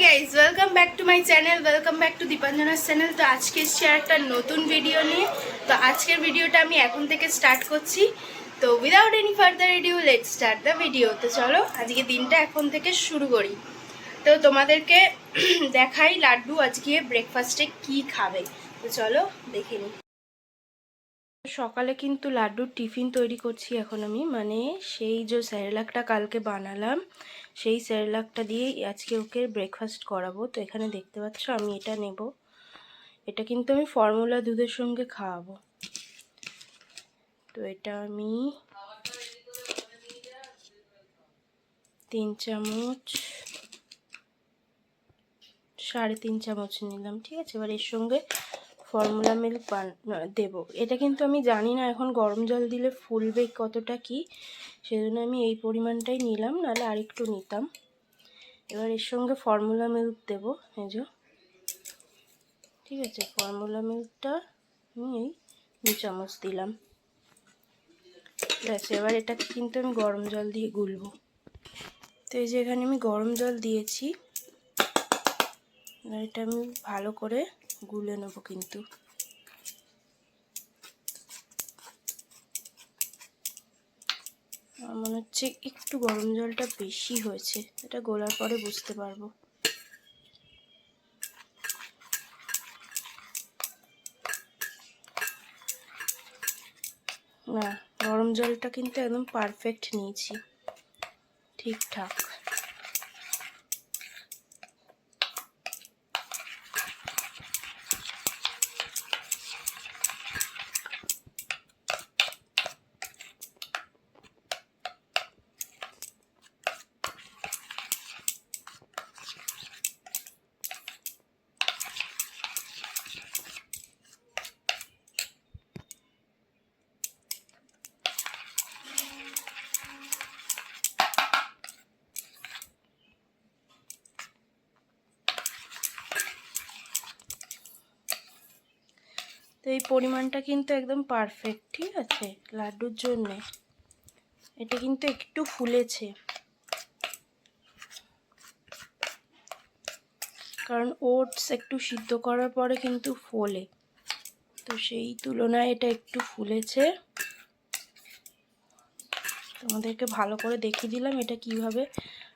Guys, welcome back to my channel, welcome back to Dipanjana's channel. তো আজকে এসছি আর একটা নতুন ভিডিও নিয়ে। তো আজকের ভিডিওটা আমি এখন থেকে স্টার্ট করছি। তো without any further edu let's start the video. তো চলো আজকে দিনটা এখন থেকে শুরু করি। তো তোমাদেরকে দেখাই লাড্ডু আজকে ব্রেকফাস্টে কি খাবে। তো চলো দেখে নিই। সকালে কিন্তু লাড্ডুর টিফিন তৈরি করছি এখন আমি, মানে সেই যে স্যারেলাকটা কালকে বানালাম সেই স্যারেলাকটা দিয়ে আজকে ওকে ব্রেকফাস্ট করাবো। তো এখানে দেখতে পাচ্ছ আমি এটা নেব, এটা কিন্তু আমি ফর্মুলা দুধের সঙ্গে খাওয়াবো। তো এটা আমি 3 চামচ 3.5 চামচ নিলাম, ঠিক আছে। এবার এর সঙ্গে ফর্মুলা মিল্ক দেব। এটা কিন্তু আমি জানি না এখন গরম জল দিলে ফুলবে কতটা কি, সেজন্য আমি এই পরিমাণটাই নিলাম, নাহলে আরেকটু নিতাম। এবার এর সঙ্গে ফর্মুলা মিল্ক দেব, এই যে, ঠিক আছে। ফর্মুলা মিল্কটা আমি এই 2 চামচ দিলাম, ঠিক আছে। এবার এটাকে কিন্তু আমি গরম জল দিয়ে গুলবো। তো এই যে এখানে আমি গরম জল দিয়েছি, এবার এটা আমি ভালো করে গুলে নেবো। কিন্তু মনে হচ্ছে একটু গরম জলটা বেশি হয়েছে, এটা গোলার পরে বুঝতে পারবো। না, গরম জলটা কিন্তু একদম পারফেক্ট নিয়েছি, ঠিকঠাক। তো এই পরিমাণটা কিন্তু একদম পারফেক্ট, ঠিক আছে লাড্ডুর জন্যে। এটা কিন্তু একটু ফুলেছে, কারণ ওটস একটু সিদ্ধ করার পরে কিন্তু ফোলে, তো সেই তুলনায় এটা একটু ফুলেছে। তোমাদেরকে ভালো করে দেখিয়ে দিলাম এটা কিভাবে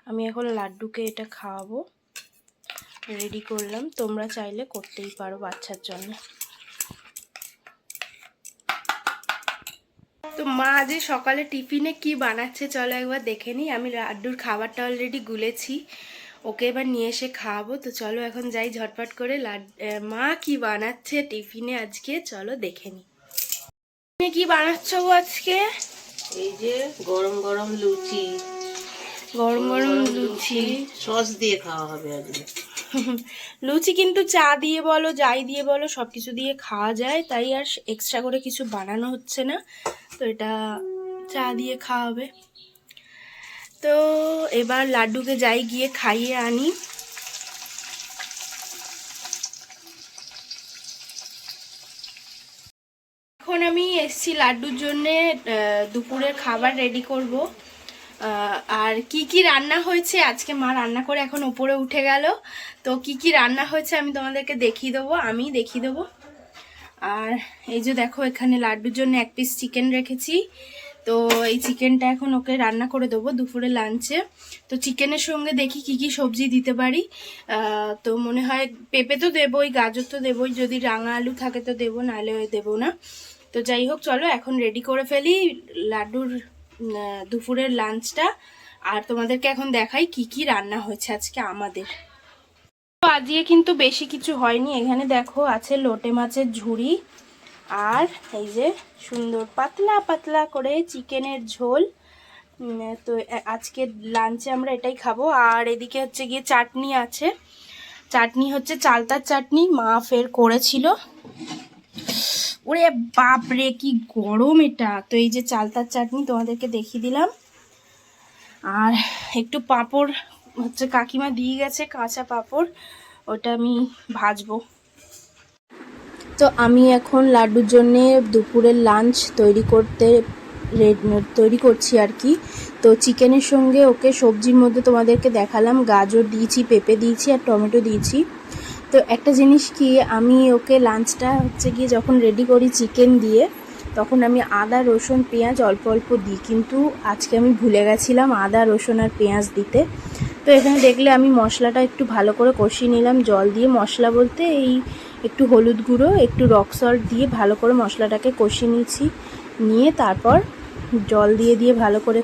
আমি এখন লাড্ডুকে এটা খাওয়াবো, রেডি করলাম। তোমরা চাইলে করতেই পারো বাচ্চার জন্য। তো মা আজ সকালে টিফিনে কি বানাচ্ছে চলো একবার দেখে নিই। আমি লাড্ডুর খাবারটা অলরেডি গুলেছি, ওকে এবার নিয়ে এসে খাওয়াবো। তো চলো এখন যাই ঝটপট করে। মা কি বানাচ্ছে টিফিনে আজকে চলো দেখে নিই। তুমি কি বানাচ্ছ গো আজকে? এই যে গরম গরম লুচি, গরম গরম লুচি সস দিয়ে খাওয়া হবে আজকে। লুচি কিন্তু চা দিয়ে বলো যাই দিয়ে বলো সব কিছু দিয়ে খাওয়া যায়, তাই আর এক্সট্রা করে কিছু বানানো হচ্ছে না। তো এটা চা দিয়ে খাওয়া হবে। তো এবার লাড্ডুকে যাই গিয়ে খাইয়ে আনি। এখন আমি এসছি লাড্ডুর জন্যে দুপুরের খাবার রেডি করব। আর কি কি রান্না হয়েছে আজকে মা রান্না করে এখন উপরে উঠে গেল। তো কি কি রান্না হয়েছে আমি তোমাদেরকে দেখিয়ে দেবো, আমি দেখিয়ে দেবো। আর এই যে দেখো এখানে লাড্ডুর জন্য 1 পিস চিকেন রেখেছি। তো এই চিকেনটা এখন ওকে রান্না করে দেবো দুপুরে লাঞ্চে। তো চিকেনের সঙ্গে দেখি কি কি সবজি দিতে পারি। তো মনে হয় পেঁপে তো দেবোই, গাজর তো দেবোই, যদি রাঙা আলু থাকে তো দেবো, নাহলে দেবো না। তো যাই হোক চলো এখন রেডি করে ফেলি লাড্ডুর দুপুরের লাঞ্চটা। আর তোমাদেরকে এখন দেখাই কি কি রান্না হয়েছে আজকে আমাদের। আজকে কিন্তু বেশি কিছু হয়নি। এখানে দেখো আছে লোটে মাছের ঝুড়ি, আর এই যে সুন্দর পাতলা পাতলা করে চিকেনের ঝোল। তো আজকে লাঞ্চে আমরা এটাই খাবো। আর এদিকে হচ্ছে গিয়ে চাটনি আছে, চাটনি হচ্ছে চালতার চাটনি, মা ফের করেছিল। ওরে বাপরে কি গরম এটা। তো এই যে চালতার চাটনি তোমাদেরকে দেখিয়ে দিলাম। আর একটু পাঁপড় হচ্ছে কাকিমা দিয়ে গেছে, কাঁচা পাঁপড়, ওটা আমি ভাজবো। তো আমি এখন লাড্ডুর জন্যে দুপুরের লাঞ্চ তৈরি করতে তৈরি করছি আর কি। তো চিকেনের সঙ্গে ওকে সবজির মধ্যে তোমাদেরকে দেখালাম, গাজর দিয়েছি, পেঁপে দিয়েছি আর টমেটো দিয়েছি। তো একটা জিনিস কি, আমি ওকে লাঞ্চটা হচ্ছে গিয়ে যখন রেডি করি চিকেন দিয়ে, তখন আমি আদা রসুন পেঁয়াজ অল্প অল্প দিই, কিন্তু আজকে আমি ভুলে গেছিলাম আদা রসুন আর পেঁয়াজ দিতে। তো এখানে দেখলে আমি মশলাটা একটু ভালো করে কষিয়ে নিলাম জল দিয়ে। মশলা বলতে এই একটু হলুদ গুঁড়ো, একটু রক সল্ট দিয়ে ভালো করে মশলাটাকে কষিয়ে নিয়েছি। নিয়ে তারপর জল দিয়ে ভালো করে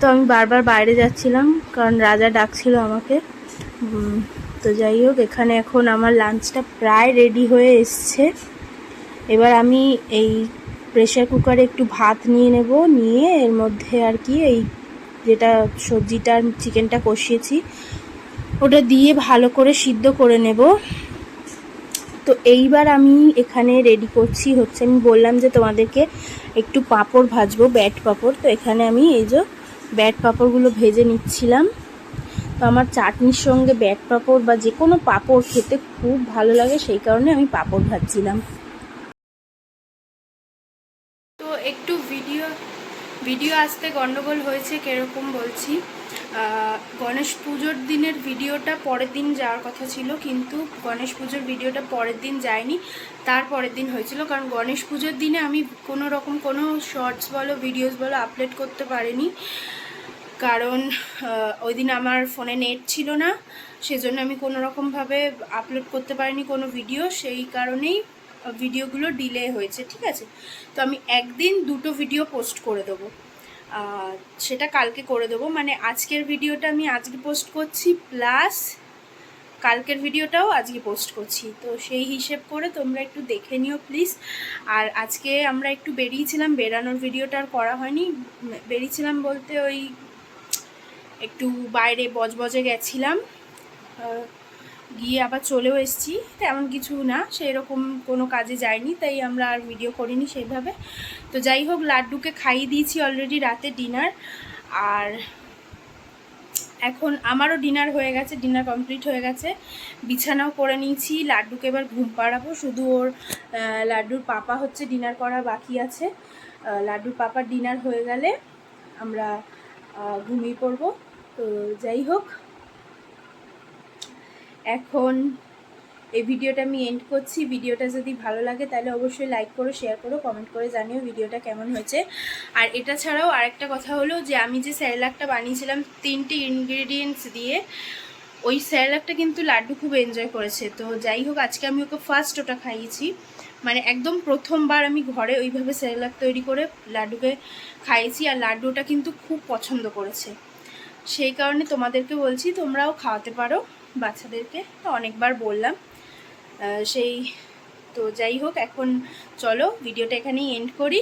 তো আমি বারবার বাইরে যাচ্ছিলাম কারণ রাজা ডাকছিল আমাকে। তো যাই হোক, এখানে এখন আমার লাঞ্চটা প্রায় রেডি হয়ে এসছে। এবার আমি এই প্রেসার কুকারে একটু ভাত নিয়ে নেব, নিয়ে এর মধ্যে আর কি এই যেটা সবজিটা চিকেনটা কষিয়েছি ওটা দিয়ে ভালো করে সিদ্ধ করে নেব। তো এইবার আমি এখানে রেডি করছি হচ্ছে, আমি বললাম যে তোমাদেরকে একটু পাঁপড় ভাজবো, ব্যাট পাঁপড়। তো এখানে আমি এই যে ব্যাট পাঁপড়গুলো ভেজে নিচ্ছিলাম। তো আমার চাটনির সঙ্গে ব্যাট পাঁপড় বা যে কোনো পাঁপড় খেতে খুব ভালো লাগে, সেই কারণে আমি পাঁপড় ভাজছিলাম। তো একটু ভিডিও আসতে গন্ডগোল হয়েছে, কিরকম বলছি। গণেশ পুজোর দিনের ভিডিওটা পরের দিন যাওয়ার কথা ছিল, কিন্তু গণেশ পুজোর ভিডিওটা পরের দিন যায়নি, তার পরের দিন হয়েছিল। কারণ গণেশ পুজোর দিনে আমি কোনো রকম কোনো শর্টস বলো ভিডিওস বলো আপলোড করতে পারিনি, কারণ ওই দিন আমার ফোনে নেট ছিল না, সেজন্য আমি কোনো রকমভাবে আপলোড করতে পারিনি কোনো ভিডিও, সেই কারণেই ভিডিওগুলো ডিলে হয়েছে, ঠিক আছে। তো আমি একদিন দুটো ভিডিও পোস্ট করে দেবো, সেটা কালকে করে দেবো। মানে আজকের ভিডিওটা আমি আজকে পোস্ট করছি, প্লাস কালকের ভিডিওটাও আজকে পোস্ট করছি। তো সেই হিসেব করে তোমরা একটু দেখে নিও প্লিজ। আর আজকে আমরা একটু বেরিয়েছিলাম, বেরানোর ভিডিওটা আর করা হয়নি। বেরিয়েছিলাম বলতে ওই একটু বাইরে বজবজে গেছিলাম, গিয়ে আবার চলেও এসেছি, তেমন কিছু না, সেই রকম কোনো কাজে যাইনি, তাই আমরা আর ভিডিও করিনি সেইভাবে। তো যাই হোক, লাড্ডুকে খাইয়ে দিয়েছি অলরেডি রাতে ডিনার, আর এখন আমারও ডিনার হয়ে গেছে, ডিনার কমপ্লিট হয়ে গেছে, বিছানাও করে নিয়েছি। লাড্ডুকে এবার ঘুম পাড়াবো, শুধু ওর লাড্ডুর পাপা হচ্ছে ডিনার করা বাকি আছে। লাড্ডুর পাপার ডিনার হয়ে গেলে আমরা ঘুমিয়ে পড়বো। তো যাই হোক, এখন এই ভিডিওটা আমি এন্ড করছি। ভিডিওটা যদি ভালো লাগে তাহলে অবশ্যই লাইক করো, শেয়ার করো, কমেন্ট করে জানিও ভিডিওটা কেমন হয়েছে। আর এটা ছাড়াও আরেকটা কথা হলো যে আমি যে স্যারেলাকটা বানিয়েছিলাম 3টে ইনগ্রেডিয়েন্টস দিয়ে, ওই স্যারেলাকটা কিন্তু লাড্ডু খুব এনজয় করেছে। তো যাই হোক, আজকে আমি ওকে ফার্স্ট ওটা খাইয়েছি, মানে একদম প্রথমবার আমি ঘরে ওইভাবে স্যারেলাক তৈরি করে লাড্ডুকে খাইয়েছি, আর লাড্ডুটা কিন্তু খুব পছন্দ করেছে। সেই কারণে তোমাদেরকে বলছি তোমরাও খাওয়াতে পারো বাচ্চাদেরকে, অনেকবার বললাম তো যাই হোক, এখন চলো ভিডিওটা এখানেই এন্ড করি।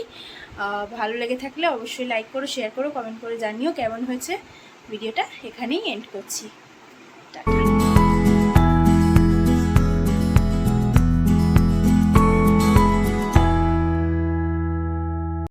ভালো লেগে থাকলে অবশ্যই লাইক করো, শেয়ার করো, কমেন্ট করে জানিও কেমন হয়েছে। ভিডিওটা এখানেই এন্ড করছি।